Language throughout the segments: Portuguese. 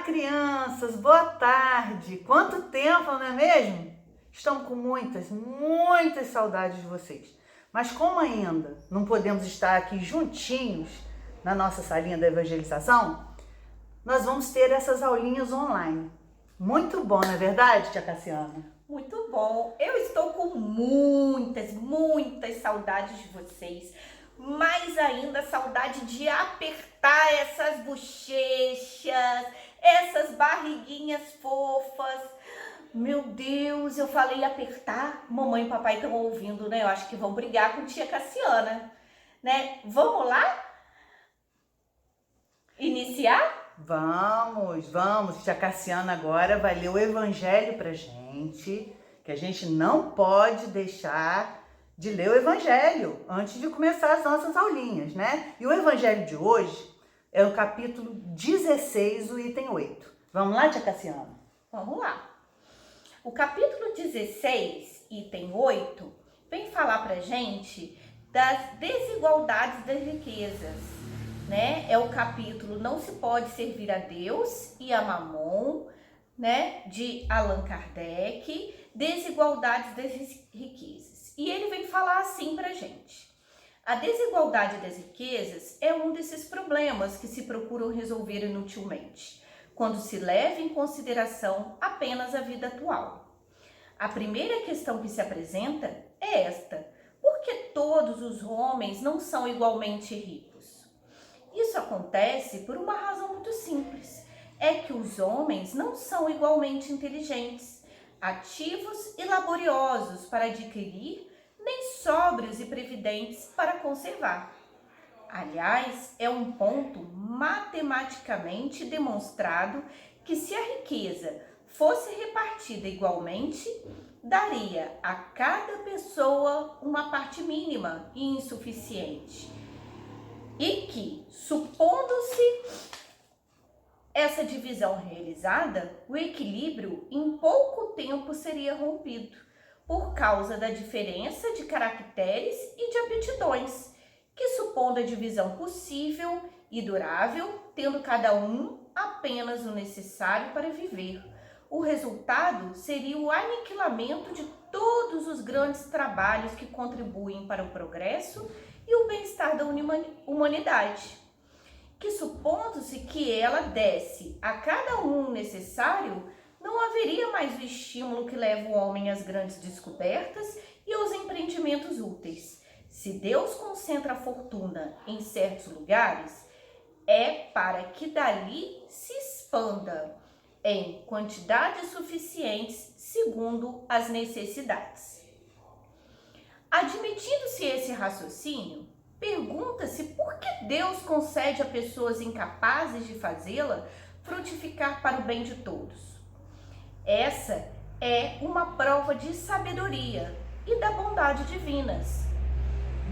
Crianças, boa tarde! Quanto tempo, não é mesmo? Estamos com muitas saudades de vocês. Mas como ainda não podemos estar aqui juntinhos na nossa salinha da evangelização, nós vamos ter essas aulinhas online. Muito bom, não é verdade, tia Cassiana? Muito bom. Eu estou com muitas saudades de vocês. Mais ainda saudade de apertar essas bochechas, essas barriguinhas fofas. Meu Deus, eu falei apertar. Mamãe e papai estão ouvindo, né? Eu acho que vão brigar com tia Cassiana, né? Vamos lá? Iniciar? Vamos. Tia Cassiana agora vai ler o Evangelho pra gente, que a gente não pode deixar de ler o Evangelho antes de começar as nossas aulinhas, né? E o Evangelho de hoje é o capítulo 16, o item 8. Vamos lá, tia Cassiana? Vamos lá. O capítulo 16, item 8, vem falar pra gente das desigualdades das riquezas, né? É o capítulo Não se pode servir a Deus e a Mamon, né? De Allan Kardec, desigualdades das riquezas. E ele vem falar assim pra gente. A desigualdade das riquezas é um desses problemas que se procuram resolver inutilmente, quando se leva em consideração apenas a vida atual. A primeira questão que se apresenta é esta: por que todos os homens não são igualmente ricos? Isso acontece por uma razão muito simples: é que os homens não são igualmente inteligentes, ativos e laboriosos para adquirir, nem sóbrios e previdentes para conservar. Aliás, é um ponto matematicamente demonstrado que se a riqueza fosse repartida igualmente, daria a cada pessoa uma parte mínima e insuficiente. E que, supondo-se essa divisão realizada, o equilíbrio em pouco tempo seria rompido, por causa da diferença de caracteres e de aptidões, que supondo a divisão possível e durável, tendo cada um apenas o necessário para viver. O resultado seria o aniquilamento de todos os grandes trabalhos que contribuem para o progresso e o bem-estar da humanidade, que supondo-se que ela desse a cada um o necessário, não haveria mais o estímulo que leva o homem às grandes descobertas e aos empreendimentos úteis. Se Deus concentra a fortuna em certos lugares, é para que dali se expanda em quantidades suficientes segundo as necessidades. Admitindo-se esse raciocínio, pergunta-se por que Deus concede a pessoas incapazes de fazê-la frutificar para o bem de todos. Essa é uma prova de sabedoria e da bondade divinas.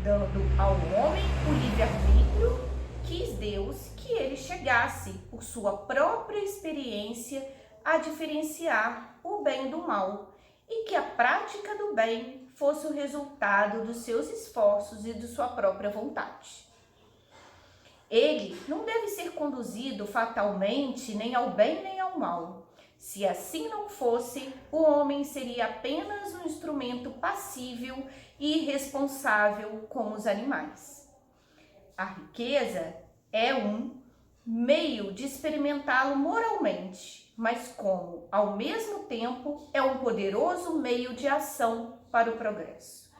Dando ao homem o livre-arbítrio, quis Deus que ele chegasse, por sua própria experiência, a diferenciar o bem do mal, e que a prática do bem fosse o resultado dos seus esforços e de sua própria vontade. Ele não deve ser conduzido fatalmente nem ao bem nem ao mal. Se assim não fosse, o homem seria apenas um instrumento passível e irresponsável como os animais. A riqueza é um meio de experimentá-lo moralmente, mas como, ao mesmo tempo, é um poderoso meio de ação para o progresso.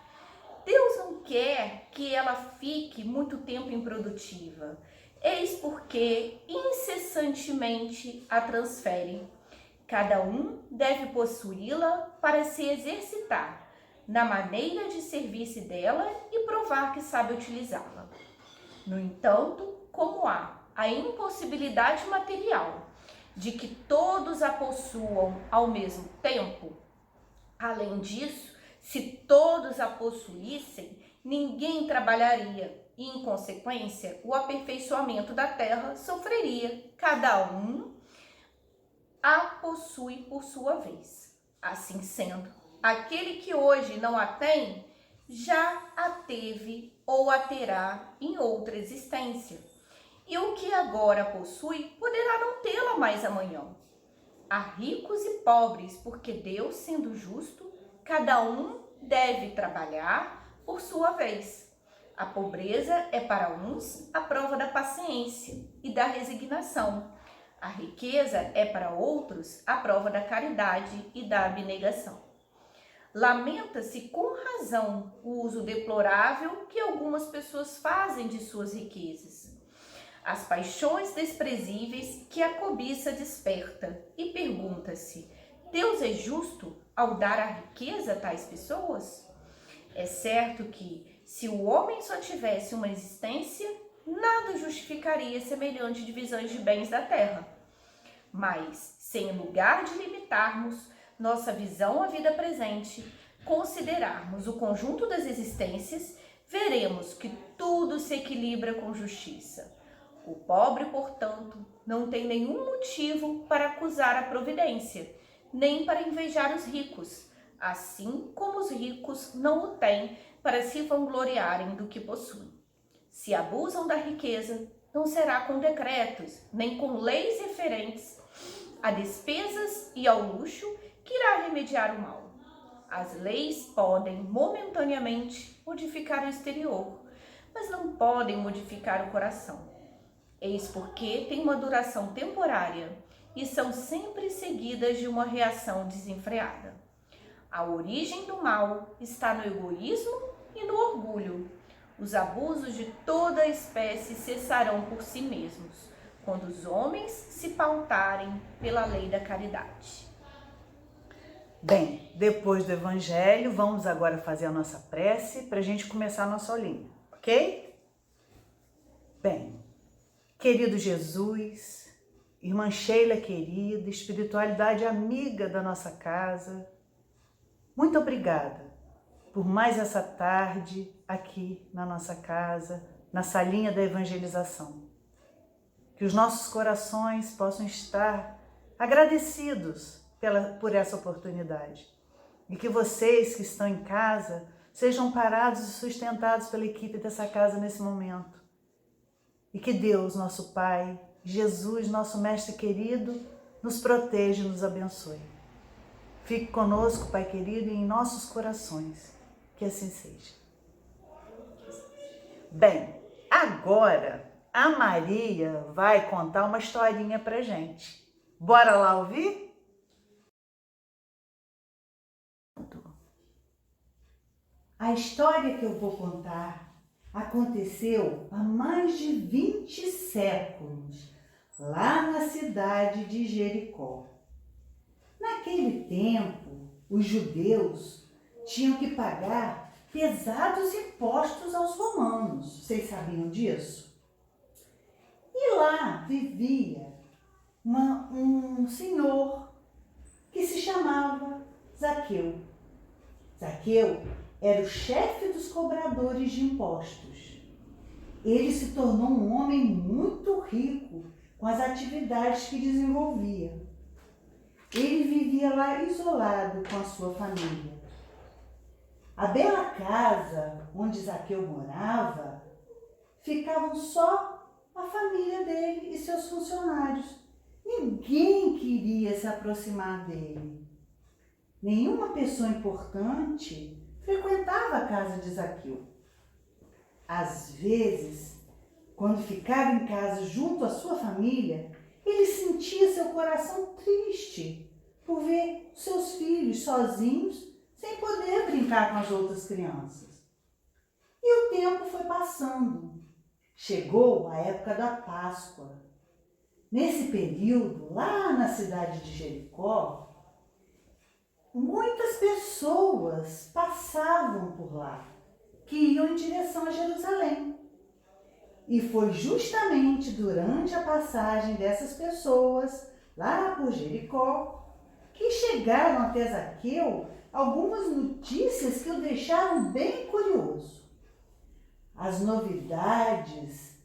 Deus não quer que ela fique muito tempo improdutiva, eis porque incessantemente a transfere. Cada um deve possuí-la para se exercitar na maneira de servir-se dela e provar que sabe utilizá-la. No entanto, como há a impossibilidade material de que todos a possuam ao mesmo tempo, além disso, se todos a possuíssem, ninguém trabalharia e, em consequência, o aperfeiçoamento da terra sofreria. Cada um a possui por sua vez. Assim sendo, aquele que hoje não a tem, já a teve ou a terá em outra existência. e o que agora possui poderá não tê-la mais amanhã. Há ricos e pobres, porque Deus, sendo justo, cada um deve trabalhar por sua vez. A pobreza é para uns a prova da paciência e da resignação. A riqueza é para outros a prova da caridade e da abnegação. Lamenta-se com razão o uso deplorável que algumas pessoas fazem de suas riquezas, as paixões desprezíveis que a cobiça desperta, e pergunta-se: Deus é justo ao dar a riqueza a tais pessoas? É certo que, se o homem só tivesse uma existência, nada justificaria semelhante divisões de bens da terra. Mas, sem lugar de limitarmos nossa visão à vida presente, considerarmos o conjunto das existências, veremos que tudo se equilibra com justiça. O pobre, portanto, não tem nenhum motivo para acusar a providência, nem para invejar os ricos, assim como os ricos não o têm para se vangloriarem do que possuem. Se abusam da riqueza, não será com decretos, nem com leis referentes a despesas e ao luxo que irá remediar o mal. As leis podem, momentaneamente, modificar o exterior, mas não podem modificar o coração. Eis porque têm uma duração temporária e são sempre seguidas de uma reação desenfreada. A origem do mal está no egoísmo e no orgulho. Os abusos de toda a espécie cessarão por si mesmos, quando os homens se pautarem pela lei da caridade. Bem, depois do Evangelho, vamos agora fazer a nossa prece para a gente começar a nossa aulinha, ok? Bem, querido Jesus, irmã Sheila querida, espiritualidade amiga da nossa casa, muito obrigada por mais essa tarde aqui na nossa casa, na salinha da evangelização. Que os nossos corações possam estar agradecidos por essa oportunidade. E que vocês que estão em casa sejam parados e sustentados pela equipe dessa casa nesse momento. E que Deus, nosso Pai, Jesus, nosso Mestre querido, nos proteja e nos abençoe. Fique conosco, Pai querido, e em nossos corações. Que assim seja. Bem, agora a Maria vai contar uma historinha pra gente. Bora lá ouvir? A história que eu vou contar aconteceu há mais de 20 séculos, lá na cidade de Jericó. Naquele tempo, os judeus tinham que pagar pesados impostos aos romanos. Vocês sabiam disso? E lá vivia um senhor que se chamava Zaqueu. Zaqueu era o chefe dos cobradores de impostos. Ele se tornou um homem muito rico com as atividades que desenvolvia. Ele vivia lá isolado com a sua família. A bela casa onde Zaqueu morava, ficavam só a família dele e seus funcionários. Ninguém queria se aproximar dele. Nenhuma pessoa importante frequentava a casa de Zaqueu. Às vezes, quando ficava em casa junto à sua família, ele sentia seu coração triste por ver seus filhos sozinhos, sem poder brincar com as outras crianças. E o tempo foi passando. Chegou a época da Páscoa. Nesse período, lá na cidade de Jericó, muitas pessoas passavam por lá, que iam em direção a Jerusalém. E foi justamente durante a passagem dessas pessoas, lá por Jericó, que chegaram até Zaqueu algumas notícias que o deixaram bem curioso. As novidades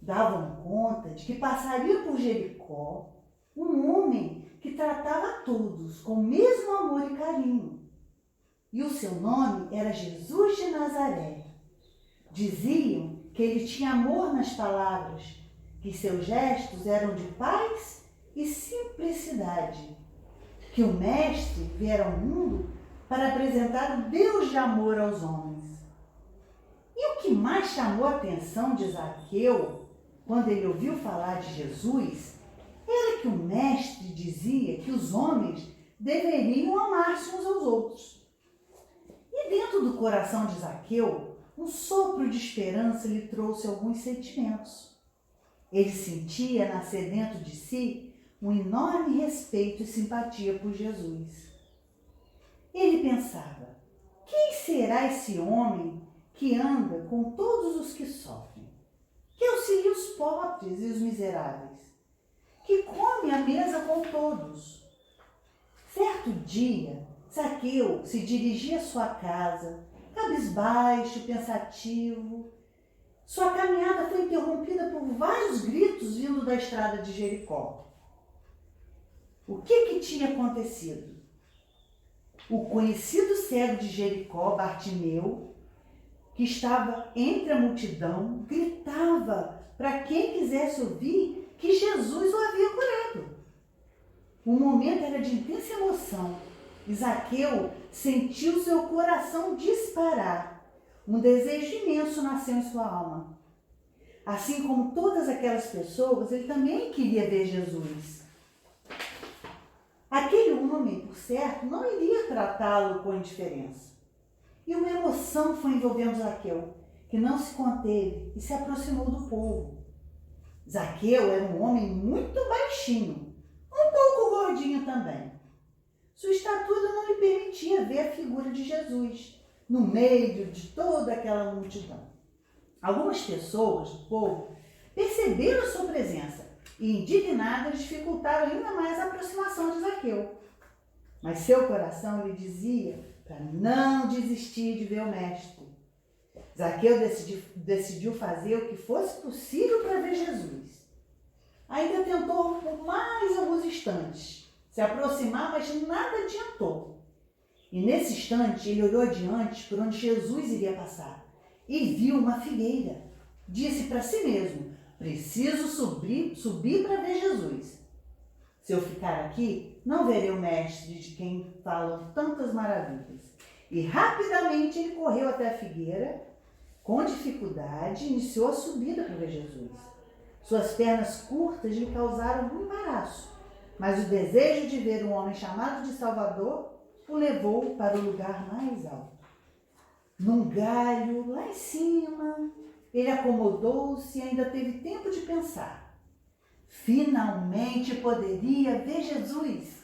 davam conta de que passaria por Jericó um homem que tratava todos com o mesmo amor e carinho. E o seu nome era Jesus de Nazaré. Diziam que ele tinha amor nas palavras que seus gestos eram de paz e simplicidade, que o Mestre viera ao mundo para apresentar o Deus de amor aos homens. E o que mais chamou a atenção de Zaqueu, quando ele ouviu falar de Jesus, era que o Mestre dizia que os homens deveriam amar-se uns aos outros. E dentro do coração de Zaqueu, um sopro de esperança lhe trouxe alguns sentimentos. Ele sentia nascer dentro de si um enorme respeito e simpatia por Jesus. Ele pensava: quem será esse homem que anda com todos os que sofrem, que auxilia os pobres e os miseráveis, que come à mesa com todos? Certo dia, Zaqueu se dirigia à sua casa, cabisbaixo, pensativo. Sua caminhada foi interrompida por vários gritos vindo da estrada de Jericó. O que tinha acontecido? O conhecido cego de Jericó, Bartimeu, que estava entre a multidão, gritava para quem quisesse ouvir que Jesus o havia curado. O momento era de intensa emoção e Zaqueu sentiu seu coração disparar. Um desejo imenso nasceu em sua alma. Assim como todas aquelas pessoas, ele também queria ver Jesus. Aquele homem, por certo, não iria tratá-lo com indiferença. E uma emoção foi envolvendo Zaqueu, que não se conteve e se aproximou do povo. Zaqueu era um homem muito baixinho, um pouco gordinho também. Sua estatura não lhe permitia ver a figura de Jesus no meio de toda aquela multidão. Algumas pessoas do povo perceberam a sua presença e, indignadas, dificultaram ainda mais a aproximação de Zaqueu. Mas seu coração lhe dizia para não desistir de ver o Mestre. Zaqueu decidiu fazer o que fosse possível para ver Jesus. Ainda tentou por mais alguns instantes se aproximar, mas nada adiantou. E nesse instante ele olhou adiante por onde Jesus iria passar e viu uma figueira. Disse para si mesmo: preciso subir para ver Jesus. Se eu ficar aqui, não verei o Mestre de quem falam tantas maravilhas. E rapidamente ele correu até a figueira. Com dificuldade, iniciou a subida para ver Jesus. Suas pernas curtas lhe causaram um embaraço, mas o desejo de ver um homem chamado de Salvador o levou para o lugar mais alto. Num galho, lá em cima, ele acomodou-se e ainda teve tempo de pensar. Finalmente poderia ver Jesus.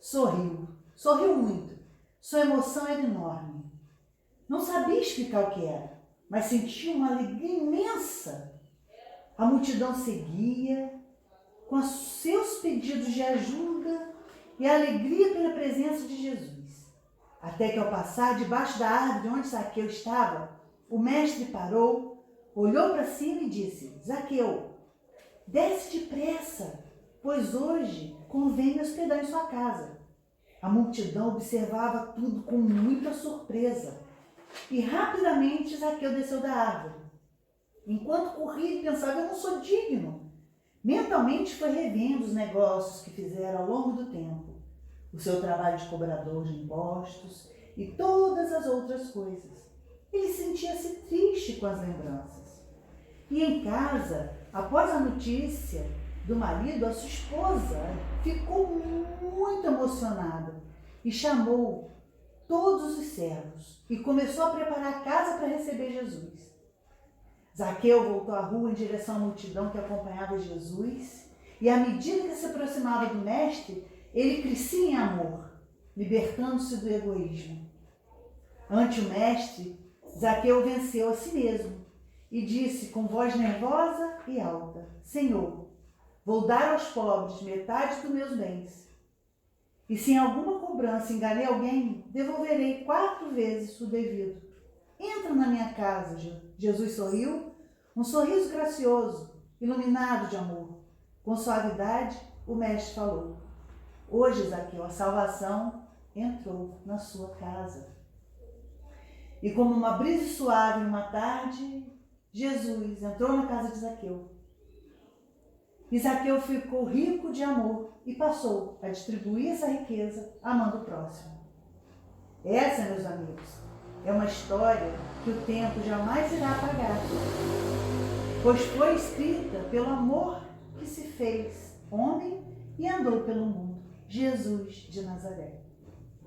Sorriu muito. Sua emoção era enorme. Não sabia explicar o que era, mas sentia uma alegria imensa. A multidão seguia, com seus pedidos de ajuda e a alegria pela presença de Jesus. Até que ao passar debaixo da árvore onde Zaqueu estava, o Mestre parou, olhou para cima e disse: Zaqueu, desce depressa, pois hoje convém me hospedar em sua casa. A multidão observava tudo com muita surpresa e rapidamente Zaqueu desceu da árvore. Enquanto corria, ele pensava: eu não sou digno. Mentalmente foi revendo os negócios que fizera ao longo do tempo, o seu trabalho de cobrador de impostos e todas as outras coisas. Ele sentia-se triste com as lembranças. E em casa, após a notícia do marido, a sua esposa ficou muito emocionada e chamou todos os servos e começou a preparar a casa para receber Jesus. Zaqueu voltou à rua em direção à multidão que acompanhava Jesus e, à medida que se aproximava do Mestre, ele crescia em amor, libertando-se do egoísmo. Ante o Mestre, Zaqueu venceu a si mesmo e disse com voz nervosa e alta: Senhor, vou dar aos pobres metade dos meus bens. E se em alguma cobrança enganei alguém, devolverei 4 vezes o devido. Entra na minha casa. Jesus sorriu, um sorriso gracioso, iluminado de amor. Com suavidade, o Mestre falou: hoje, Zaqueu, a salvação entrou na sua casa. E como uma brisa suave em uma tarde, Jesus entrou na casa de Zaqueu. E Zaqueu ficou rico de amor e passou a distribuir essa riqueza amando o próximo. Essa, meus amigos, é uma história que o tempo jamais irá apagar, pois foi escrita pelo amor que se fez homem e andou pelo mundo, Jesus de Nazaré.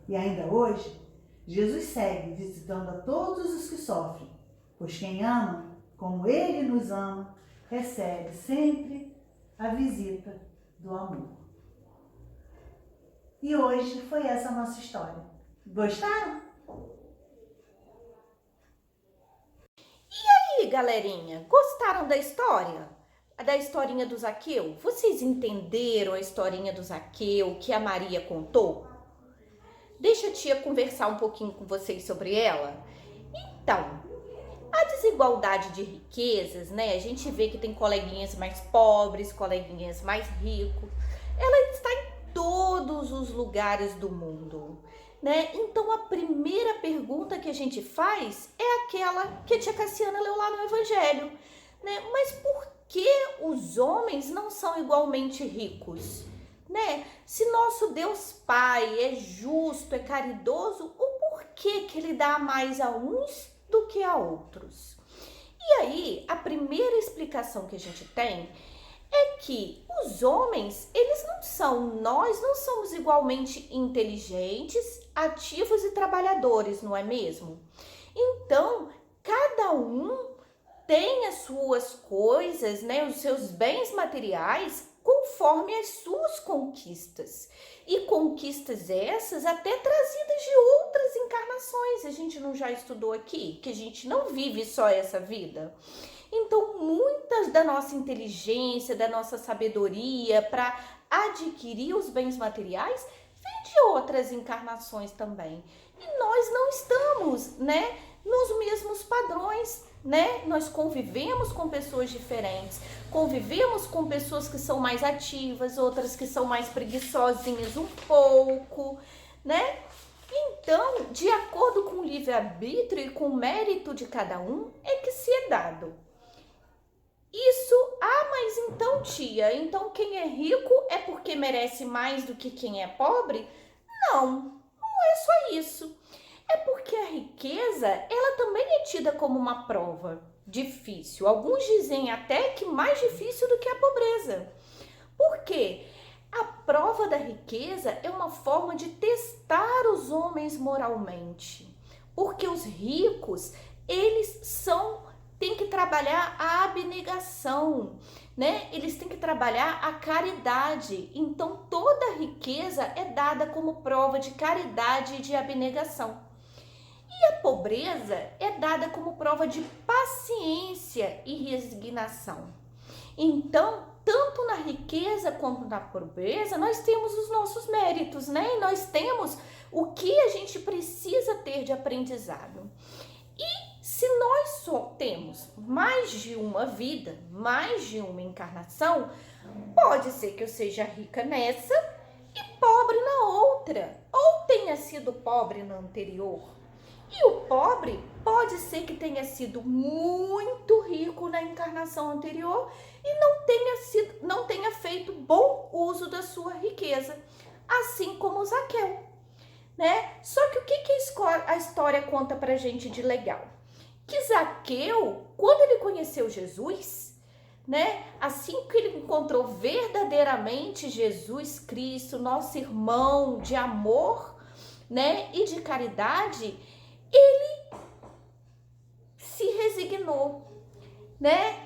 E ainda hoje, Jesus segue visitando a todos os que sofrem, pois quem ama, como Ele nos ama, recebe sempre a visita do amor. E hoje foi essa a nossa história. Gostaram? E aí, galerinha, gostaram da história? Da historinha do Zaqueu? Vocês entenderam a historinha do Zaqueu que a Maria contou? Deixa a tia conversar um pouquinho com vocês sobre ela. Então, a desigualdade de riquezas, né? A gente vê que tem coleguinhas mais pobres, coleguinhas mais ricos. Ela está em todos os lugares do mundo, né? Então, a primeira pergunta que a gente faz é aquela que a tia Cassiana leu lá no Evangelho, né? Mas por que os homens não são igualmente ricos? Né? Se nosso Deus Pai é justo, é caridoso, o porquê que Ele dá mais a uns do que a outros? E aí, a primeira explicação que a gente tem é que os homens, nós não somos igualmente inteligentes, ativos e trabalhadores, não é mesmo? Então, cada um tem as suas coisas, né, os seus bens materiais, conforme as suas conquistas. E conquistas essas até trazidas de outras encarnações. A gente não já estudou aqui que a gente não vive só essa vida. Então, muitas da nossa inteligência, da nossa sabedoria para adquirir os bens materiais vem de outras encarnações também. E nós não estamos, né, nos mesmos padrões, né? Nós convivemos com pessoas diferentes, convivemos com pessoas que são mais ativas, outras que são mais preguiçosinhas um pouco, né? Então, de acordo com o livre-arbítrio e com o mérito de cada um, é que se é dado. Mas então, tia, então quem é rico é porque merece mais do que quem é pobre? Não é só isso. É porque a riqueza, ela também é tida como uma prova difícil. Alguns dizem até que mais difícil do que a pobreza. Por quê? A prova da riqueza é uma forma de testar os homens moralmente. Porque os ricos, têm que trabalhar a abnegação, né? Eles têm que trabalhar a caridade. Então, toda riqueza é dada como prova de caridade e de abnegação. E a pobreza é dada como prova de paciência e resignação. Então, tanto na riqueza quanto na pobreza, nós temos os nossos méritos, né? E nós temos o que a gente precisa ter de aprendizado. E se nós só temos mais de uma vida, mais de uma encarnação, pode ser que eu seja rica nessa e pobre na outra, ou tenha sido pobre na anterior. E o pobre pode ser que tenha sido muito rico na encarnação anterior e não tenha feito bom uso da sua riqueza, assim como Zaqueu, né? Só que o que a história conta pra gente de legal? Que Zaqueu, quando ele conheceu Jesus, né? Assim que ele encontrou verdadeiramente Jesus Cristo, nosso irmão de amor, né? E de caridade, ele se resignou, né?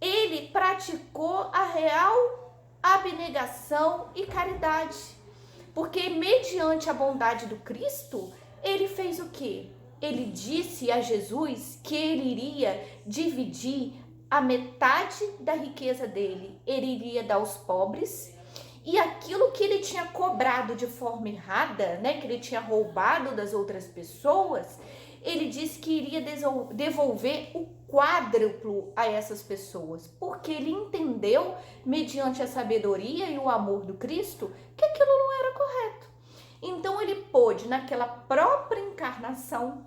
Ele praticou a real abnegação e caridade, porque mediante a bondade do Cristo, ele fez o quê? Ele disse a Jesus que ele iria dividir a metade da riqueza dele, ele iria dar aos pobres, e aquilo que ele tinha cobrado de forma errada, né, que ele tinha roubado das outras pessoas, ele disse que iria devolver o quádruplo a essas pessoas, porque ele entendeu, mediante a sabedoria e o amor do Cristo, que aquilo não era correto. Então ele pôde, naquela própria encarnação,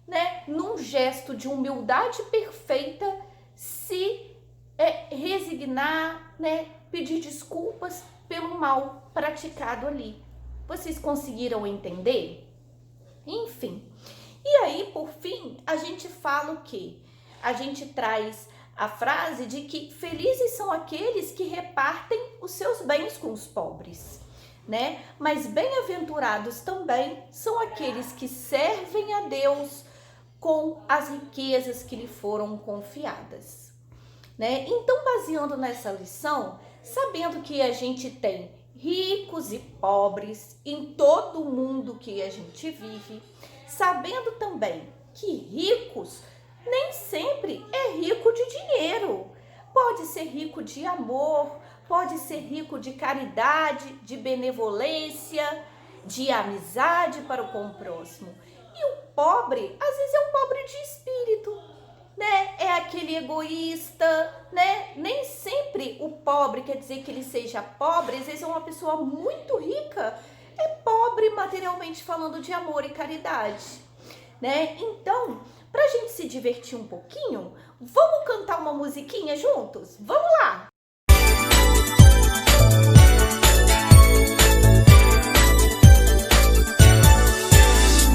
né, num gesto de humildade perfeita, se resignar, né? Pedir desculpas pelo mal praticado ali. Vocês conseguiram entender? Enfim. E aí, por fim, a gente fala o quê? A gente traz a frase de que felizes são aqueles que repartem os seus bens com os pobres, né? Mas bem-aventurados também são aqueles que servem a Deus com as riquezas que lhe foram confiadas, né? Então, baseando nessa lição, sabendo que a gente tem ricos e pobres em todo o mundo que a gente vive, sabendo também que ricos nem sempre é rico de dinheiro. Pode ser rico de amor, pode ser rico de caridade, de benevolência, de amizade para com o próximo. E o pobre, às vezes, é um pobre de espírito, né? É aquele egoísta, né? Nem sempre o pobre quer dizer que ele seja pobre. Às vezes é uma pessoa muito rica, é pobre materialmente falando de amor e caridade, né? Então, pra gente se divertir um pouquinho, vamos cantar uma musiquinha juntos? Vamos lá!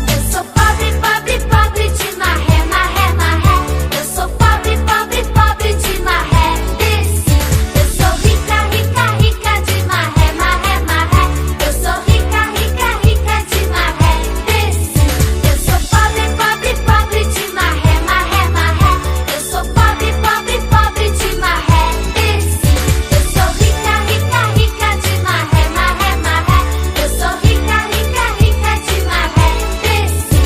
Eu sou pobre, pobre, pobre de maré, maré, maré. Eu sou pobre, pobre, pobre de maré, desci. Eu sou rica, rica, rica de maré, maré, maré. Eu sou rica, rica, rica de maré, desci. Eu sou pobre, pobre, pobre de maré, maré, maré. Eu sou pobre, pobre, pobre de maré, desci. Eu sou rica, rica, rica de maré, maré, maré. Eu sou rica, rica, rica de maré, desci.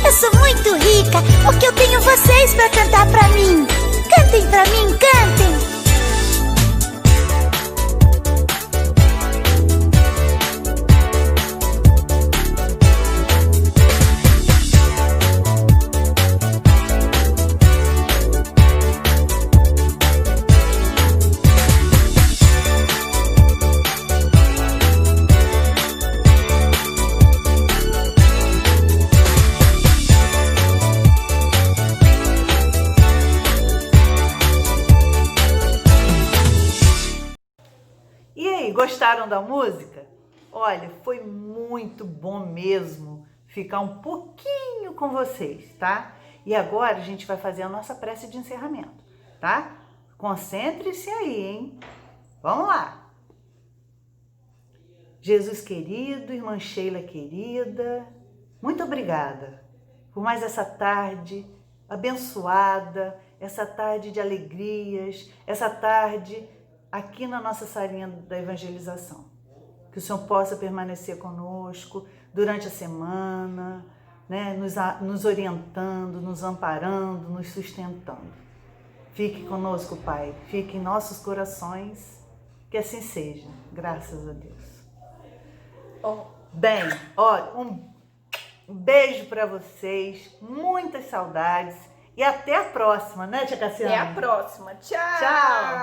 Eu sou muito rica porque eu tenho vocês pra cantar pra mim. Cantem pra mim, cantem! E aí, gostaram da música? Olha, foi muito bom mesmo ficar um pouquinho com vocês, tá? E agora a gente vai fazer a nossa prece de encerramento, tá? Concentre-se aí, hein? Vamos lá! Jesus querido, irmã Sheila querida, muito obrigada por mais essa tarde abençoada, essa tarde de alegrias, essa tarde aqui na nossa salinha da evangelização. Que o Senhor possa permanecer conosco durante a semana, né? nos orientando, nos amparando, nos sustentando. Fique conosco, Pai, fique em nossos corações, que assim seja, graças a Deus. Bem, olha, um beijo para vocês, muitas saudades e até a próxima, né, tia Cassiane? Até a próxima. Tchau! Tchau!